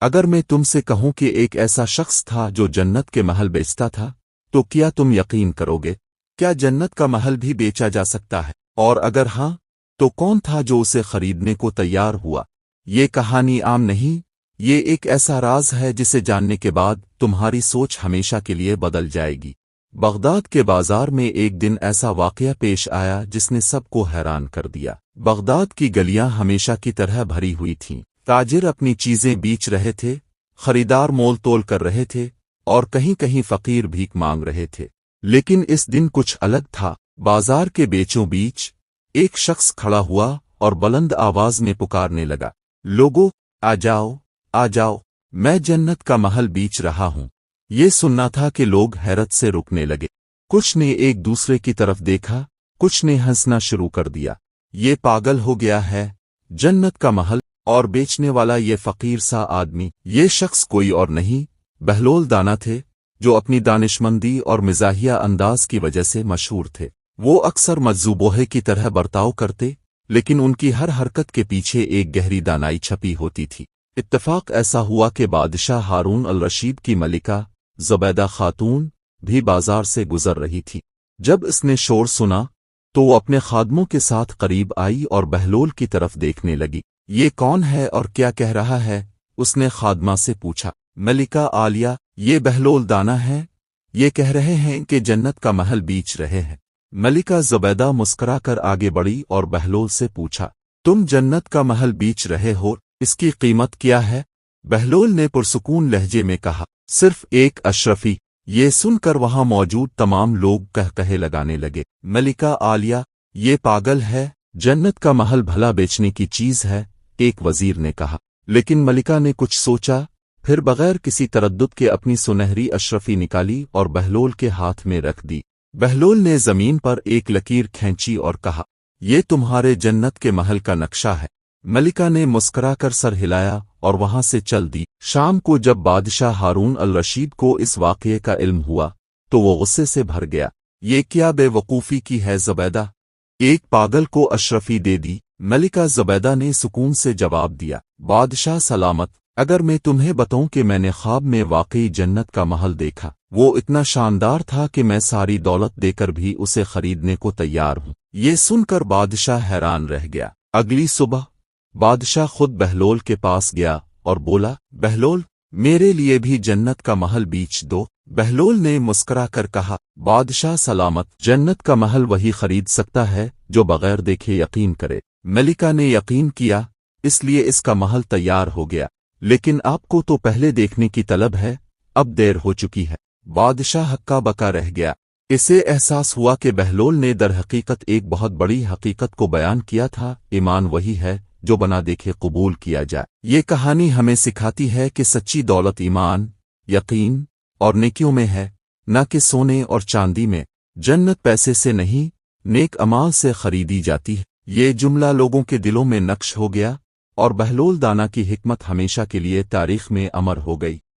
اگر میں تم سے کہوں کہ ایک ایسا شخص تھا جو جنت کے محل بیچتا تھا تو کیا تم یقین کرو گے؟ کیا جنت کا محل بھی بیچا جا سکتا ہے؟ اور اگر ہاں تو کون تھا جو اسے خریدنے کو تیار ہوا؟ یہ کہانی عام نہیں، یہ ایک ایسا راز ہے جسے جاننے کے بعد تمہاری سوچ ہمیشہ کے لیے بدل جائے گی۔ بغداد کے بازار میں ایک دن ایسا واقعہ پیش آیا جس نے سب کو حیران کر دیا۔ بغداد کی گلیاں ہمیشہ کی طرح بھری ہوئی تھیں، تاجر اپنی چیزیں بیچ رہے تھے، خریدار مول تول کر رہے تھے، اور کہیں کہیں فقیر بھیک مانگ رہے تھے۔ لیکن اس دن کچھ الگ تھا۔ بازار کے بیچوں بیچ ایک شخص کھڑا ہوا اور بلند آواز میں پکارنے لگا، لوگو، آ جاؤ، آ جاؤ، میں جنت کا محل بیچ رہا ہوں۔ یہ سننا تھا کہ لوگ حیرت سے رکنے لگے۔ کچھ نے ایک دوسرے کی طرف دیکھا، کچھ نے ہنسنا شروع کر دیا۔ یہ پاگل ہو گیا ہے، جنت کا محل اور بیچنے والا یہ فقیر سا آدمی۔ یہ شخص کوئی اور نہیں، بہلول دانا تھے، جو اپنی دانشمندی اور مزاحیہ انداز کی وجہ سے مشہور تھے۔ وہ اکثر مجذوبوہے کی طرح برتاؤ کرتے، لیکن ان کی ہر حرکت کے پیچھے ایک گہری دانائی چھپی ہوتی تھی۔ اتفاق ایسا ہوا کہ بادشاہ ہارون الرشید کی ملکہ زبیدہ خاتون بھی بازار سے گزر رہی تھی۔ جب اس نے شور سنا تو وہ اپنے خادموں کے ساتھ قریب آئی اور بہلول کی طرف دیکھنے لگی۔ یہ کون ہے اور کیا کہہ رہا ہے؟ اس نے خادمہ سے پوچھا۔ ملکہ عالیہ، یہ بہلول دانا ہے، یہ کہہ رہے ہیں کہ جنت کا محل بیچ رہے ہیں۔ ملکہ زبیدہ مسکرا کر آگے بڑھی اور بہلول سے پوچھا، تم جنت کا محل بیچ رہے ہو، اس کی قیمت کیا ہے؟ بہلول نے پرسکون لہجے میں کہا، صرف ایک اشرفی۔ یہ سن کر وہاں موجود تمام لوگ کہے لگانے لگے، ملکہ عالیہ، یہ پاگل ہے، جنت کا محل بھلا بیچنے کی چیز ہے، ایک وزیر نے کہا۔ لیکن ملکہ نے کچھ سوچا، پھر بغیر کسی تردد کے اپنی سنہری اشرفی نکالی اور بہلول کے ہاتھ میں رکھ دی۔ بہلول نے زمین پر ایک لکیر کھینچی اور کہا، یہ تمہارے جنت کے محل کا نقشہ ہے۔ ملکہ نے مسکرا کر سر ہلایا اور وہاں سے چل دی۔ شام کو جب بادشاہ ہارون الرشید کو اس واقعے کا علم ہوا تو وہ غصے سے بھر گیا۔ یہ کیا بے وقوفی کی ہے زبیدہ، ایک پاگل کو اشرفی دے دی؟ ملکہ زبیدہ نے سکون سے جواب دیا، بادشاہ سلامت، اگر میں تمہیں بتاؤں کہ میں نے خواب میں واقعی جنت کا محل دیکھا، وہ اتنا شاندار تھا کہ میں ساری دولت دے کر بھی اسے خریدنے کو تیار ہوں۔ یہ سن کر بادشاہ حیران رہ گیا۔ اگلی صبح بادشاہ خود بہلول کے پاس گیا اور بولا، بہلول، میرے لیے بھی جنت کا محل بیچ دو۔ بہلول نے مسکرا کر کہا، بادشاہ سلامت، جنت کا محل وہی خرید سکتا ہے جو بغیر دیکھے یقین کرے۔ ملکہ نے یقین کیا، اس لیے اس کا محل تیار ہو گیا، لیکن آپ کو تو پہلے دیکھنے کی طلب ہے، اب دیر ہو چکی ہے۔ بادشاہ ہکا بکا رہ گیا۔ اسے احساس ہوا کہ بہلول نے در حقیقت ایک بہت بڑی حقیقت کو بیان کیا تھا، ایمان وہی ہے جو بنا دیکھے قبول کیا جائے۔ یہ کہانی ہمیں سکھاتی ہے کہ سچی دولت ایمان، یقین اور نیکیوں میں ہے، نہ کہ سونے اور چاندی میں۔ جنت پیسے سے نہیں، نیک اعمال سے خریدی جاتی ہے۔ یہ جملہ لوگوں کے دلوں میں نقش ہو گیا اور بہلول دانا کی حکمت ہمیشہ کے لیے تاریخ میں امر ہو گئی۔